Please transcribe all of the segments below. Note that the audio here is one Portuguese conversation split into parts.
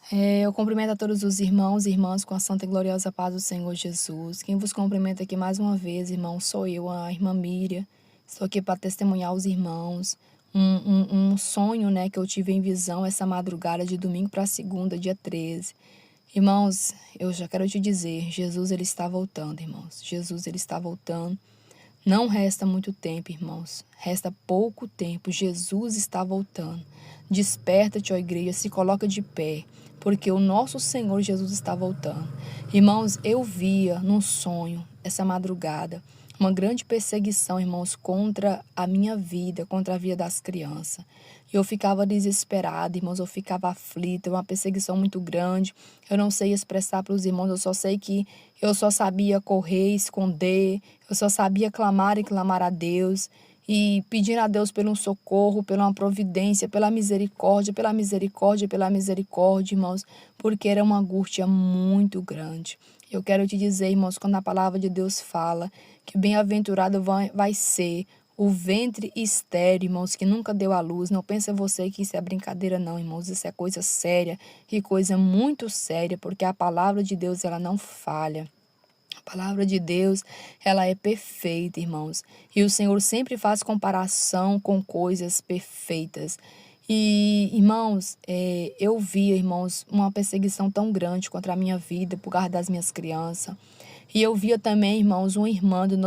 Eu cumprimento a todos os irmãos e irmãs com a santa e gloriosa paz do Senhor Jesus. Quem vos cumprimenta aqui mais uma vez, irmão, sou eu, a irmã Miriam. Estou aqui para testemunhar aos irmãos um sonho, né, que eu tive em visão essa madrugada de domingo para segunda, dia 13. Irmãos, eu já quero te dizer, Jesus ele está voltando, irmãos. Jesus ele está voltando. Não resta muito tempo, irmãos. Resta pouco tempo. Jesus está voltando. Desperta-te, ó igreja, se coloca de pé, porque o nosso Senhor Jesus está voltando. Irmãos, eu via num sonho, essa madrugada, uma grande perseguição, irmãos, contra a minha vida, contra a vida das crianças. Eu ficava desesperada, irmãos, eu ficava aflita, uma perseguição muito grande. Eu não sei expressar para os irmãos, eu só sei que eu só sabia correr, esconder, eu só sabia clamar e clamar a Deus e pedir a Deus pelo socorro, pela providência, pela misericórdia, pela misericórdia, pela misericórdia, irmãos, porque era uma angústia muito grande. Eu quero te dizer, irmãos, quando a palavra de Deus fala que bem-aventurado vai ser o ventre estéril, irmãos, que nunca deu à luz. Não pensa você que isso é brincadeira, não, irmãos. Isso é coisa séria e coisa muito séria, porque a palavra de Deus, ela não falha. A palavra de Deus, ela é perfeita, irmãos. E o Senhor sempre faz comparação com coisas perfeitas. E, irmãos, eu via, irmãos, uma perseguição tão grande contra a minha vida por causa das minhas crianças. E eu via também, irmãos, uma irmã do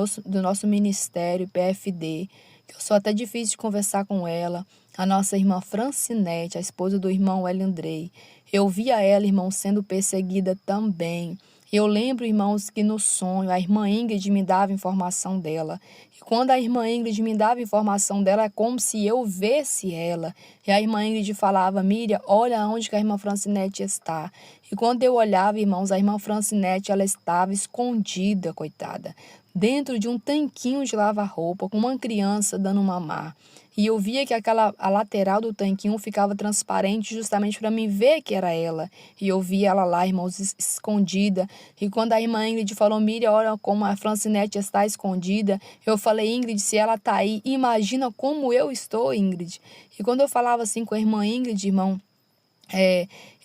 nosso ministério, PFD, que eu sou até difícil de conversar com ela, a nossa irmã Francinete, a esposa do irmão Hélio Andrei. Eu via ela, irmão, sendo perseguida também. Eu lembro, irmãos, que no sonho a irmã Ingrid me dava informação dela. E quando a irmã Ingrid me dava informação dela, é como se eu visse ela. E a irmã Ingrid falava, Miriam, olha onde que a irmã Francinete está. E quando eu olhava, irmãos, a irmã Francinete, ela estava escondida, coitada, dentro de um tanquinho de lavar-roupa, com uma criança dando mamar. E eu via que a lateral do tanquinho ficava transparente justamente para mim ver que era ela. E eu via ela lá, irmãos, escondida. E quando a irmã Ingrid falou, Miriam, olha como a Francinete está escondida, eu falei, Ingrid, se ela está aí, imagina como eu estou, Ingrid. E quando eu falava assim com a irmã Ingrid, irmão,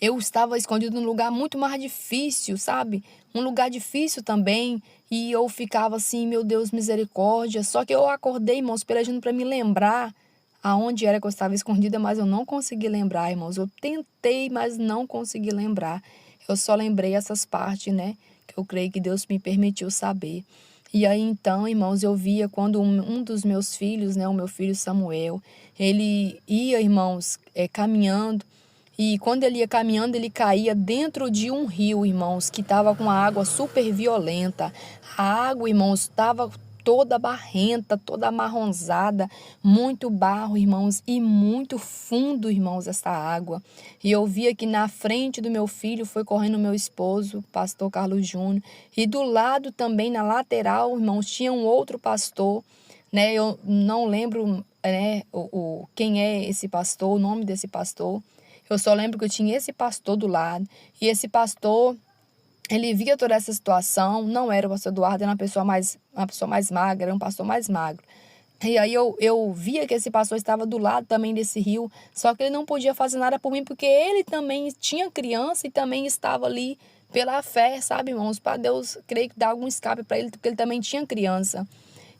eu estava escondido num lugar muito mais difícil, sabe? Um lugar difícil também. E eu ficava assim, meu Deus, misericórdia. Só que eu acordei, irmãos, pedindo para me lembrar aonde era que eu estava escondida, mas eu não consegui lembrar, irmãos. Eu tentei, mas não consegui lembrar. Eu só lembrei essas partes, né? Que eu creio que Deus me permitiu saber. E aí, então, irmãos, eu via quando um dos meus filhos, né? O meu filho Samuel, ele ia, irmãos, caminhando. E quando ele ia caminhando, ele caía dentro de um rio, irmãos, que estava com a água super violenta. A água, irmãos, estava toda barrenta, toda amarronzada, muito barro, irmãos, e muito fundo, irmãos, essa água. E eu via que na frente do meu filho foi correndo meu esposo, pastor Carlos Júnior, e do lado também, na lateral, irmãos, tinha um outro pastor, né? Eu não lembro, né, quem é esse pastor, o nome desse pastor. Eu só lembro que eu tinha esse pastor do lado, e esse pastor, ele via toda essa situação, não era o pastor Eduardo, era uma pessoa mais magra, era um pastor mais magro. E aí eu via que esse pastor estava do lado também desse rio, só que ele não podia fazer nada por mim, porque ele também tinha criança e também estava ali pela fé, sabe, irmãos? Para Deus, creio que dar algum escape para ele, porque ele também tinha criança.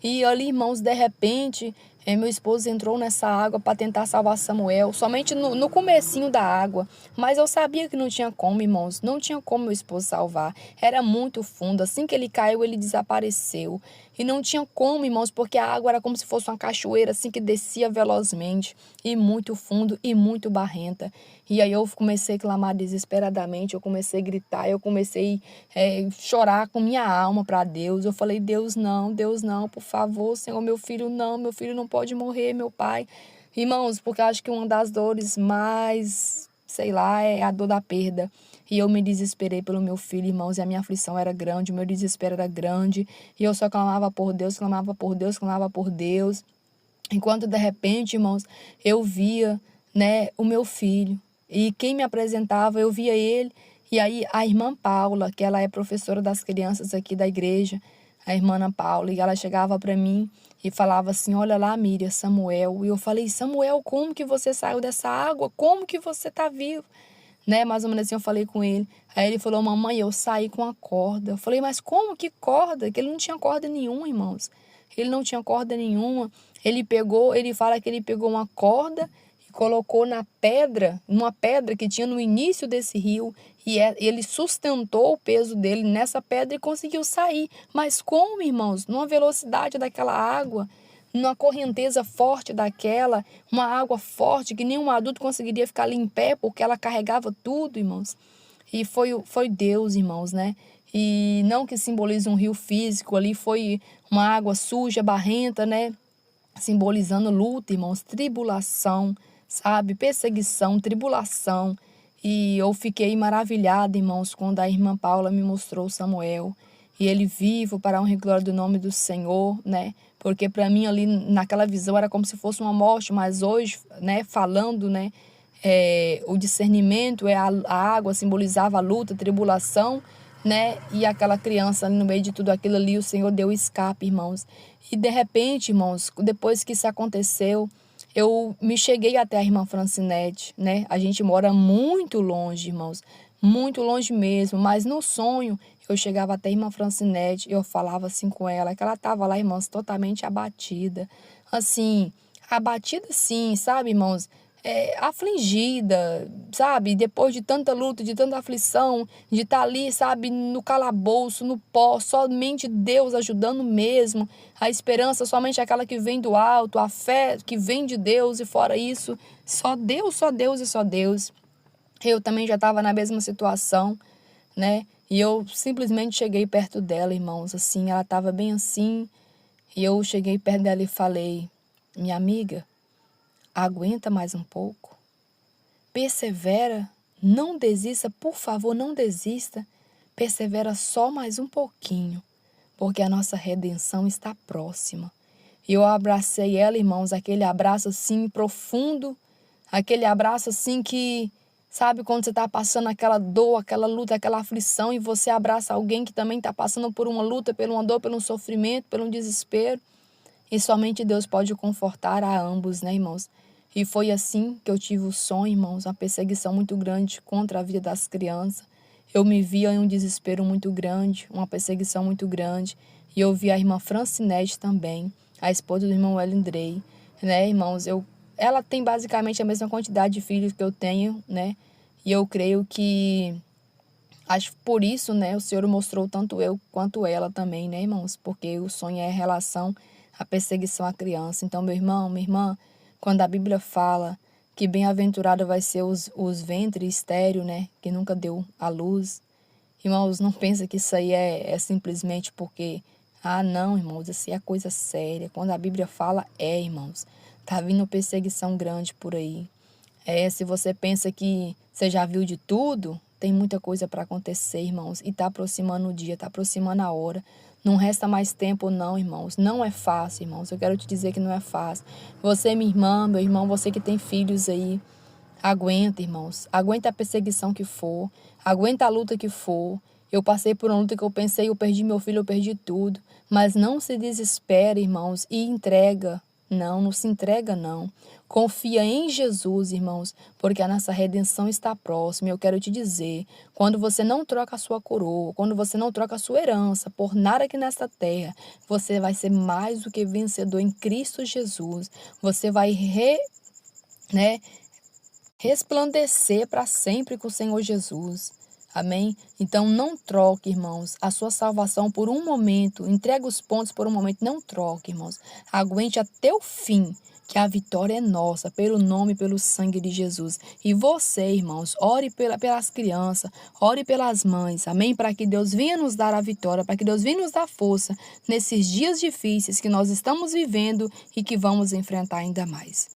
E ali, irmãos, de repente, meu esposo entrou nessa água para tentar salvar Samuel, somente no comecinho da água. Mas eu sabia que não tinha como, irmãos, não tinha como meu esposo salvar. Era muito fundo, assim que ele caiu, ele desapareceu. E não tinha como, irmãos, porque a água era como se fosse uma cachoeira, assim que descia velozmente, e muito fundo e muito barrenta. E aí eu comecei a clamar desesperadamente, eu comecei a gritar, eu comecei a chorar com minha alma para Deus. Eu falei, Deus não, por favor, Senhor, meu filho não pode morrer, meu pai. Irmãos, porque eu acho que uma das dores mais, sei lá, é a dor da perda. E eu me desesperei pelo meu filho, irmãos, e a minha aflição era grande, o meu desespero era grande. E eu só clamava por Deus, clamava por Deus, clamava por Deus. Enquanto de repente, irmãos, eu via, né, o meu filho. E quem me apresentava, eu via ele. E aí a irmã Paula, que ela é professora das crianças aqui da igreja, a irmã Ana Paula, e ela chegava para mim e falava assim, olha lá, Miriam, Samuel. E eu falei, Samuel, como que você saiu dessa água? Como que você está vivo? né? Mais ou menos assim eu falei com ele. Aí ele falou, mamãe, eu saí com a corda. Eu falei, mas como que corda? Que ele não tinha corda nenhuma, irmãos. Ele não tinha corda nenhuma. Ele fala que ele pegou uma corda e colocou numa pedra que tinha no início desse rio. E ele sustentou o peso dele nessa pedra e conseguiu sair. Mas como, irmãos? Numa velocidade daquela água, numa correnteza forte daquela, uma água forte que nenhum adulto conseguiria ficar ali em pé, porque ela carregava tudo, irmãos. E foi Deus, irmãos, né? E não que simbolize um rio físico, ali foi uma água suja, barrenta, né? Simbolizando luta, irmãos, tribulação, sabe? Perseguição, tribulação. E eu fiquei maravilhada, irmãos, quando a irmã Paula me mostrou Samuel. E ele vivo para a honra e glória do nome do Senhor, né? Porque para mim ali naquela visão era como se fosse uma morte, mas hoje, né, falando, né, o discernimento, a água simbolizava a luta, a tribulação, né? E aquela criança no meio de tudo aquilo ali, o Senhor deu escape, irmãos. E de repente, irmãos, depois que isso aconteceu, eu me cheguei até a irmã Francinete, né? A gente mora muito longe, irmãos, muito longe mesmo, mas no sonho eu chegava até a irmã Francinete e eu falava assim com ela, que ela estava lá, irmãos, totalmente abatida. Assim, abatida sim, sabe, irmãos? Afligida, sabe? Depois de tanta luta, de tanta aflição, de estar ali, sabe, no calabouço, no pó, somente Deus ajudando mesmo. A esperança somente aquela que vem do alto, a fé que vem de Deus, e fora isso, só Deus, só Deus e só Deus. Eu também já estava na mesma situação, né? E eu simplesmente cheguei perto dela, irmãos, assim, ela estava bem assim, e eu cheguei perto dela e falei, minha amiga, aguenta mais um pouco, persevera, não desista, por favor, não desista, persevera só mais um pouquinho, porque a nossa redenção está próxima. E eu abracei ela, irmãos, aquele abraço assim profundo, aquele abraço assim que, sabe, quando você está passando aquela dor, aquela luta, aquela aflição, e você abraça alguém que também está passando por uma luta, por uma dor, por um sofrimento, por um desespero, e somente Deus pode confortar a ambos, né, irmãos? E foi assim que eu tive o sonho, irmãos, uma perseguição muito grande contra a vida das crianças. Eu me via em um desespero muito grande, uma perseguição muito grande. E eu vi a irmã Francinete também, a esposa do irmão Welindrey, né, irmãos? Ela tem basicamente a mesma quantidade de filhos que eu tenho, né? E eu creio que, acho por isso, né, o Senhor mostrou tanto eu quanto ela também, né, irmãos? Porque o sonho é em relação à perseguição à criança. Então, meu irmão, minha irmã, quando a Bíblia fala que bem-aventurado vai ser os ventres estéril, né? Que nunca deu à luz. Irmãos, não pensa que isso aí é simplesmente porque... Ah, não, irmãos, isso é coisa séria. Quando a Bíblia fala, irmãos. Tá vindo perseguição grande por aí. Se você pensa que você já viu de tudo, tem muita coisa para acontecer, irmãos. E tá aproximando o dia, tá aproximando a hora. Não resta mais tempo não, irmãos. Não é fácil, irmãos. Eu quero te dizer que não é fácil. Você, minha irmã, meu irmão, você que tem filhos aí, aguenta, irmãos. Aguenta a perseguição que for. Aguenta a luta que for. Eu passei por uma luta que eu pensei, eu perdi meu filho, eu perdi tudo. Mas não se desespere, irmãos, e entrega. Não se entrega, não. Confia em Jesus, irmãos, porque a nossa redenção está próxima. Eu quero te dizer, quando você não troca a sua coroa, quando você não troca a sua herança por nada aqui nesta terra, você vai ser mais do que vencedor em Cristo Jesus. Você vai resplandecer para sempre com o Senhor Jesus. Amém? Então não troque, irmãos, a sua salvação por um momento. Entrega os pontos por um momento. Não troque, irmãos. Aguente até o fim, que a vitória é nossa, pelo nome e pelo sangue de Jesus. E você, irmãos, ore pelas crianças, ore pelas mães. Amém? Para que Deus venha nos dar a vitória, para que Deus venha nos dar força nesses dias difíceis que nós estamos vivendo e que vamos enfrentar ainda mais.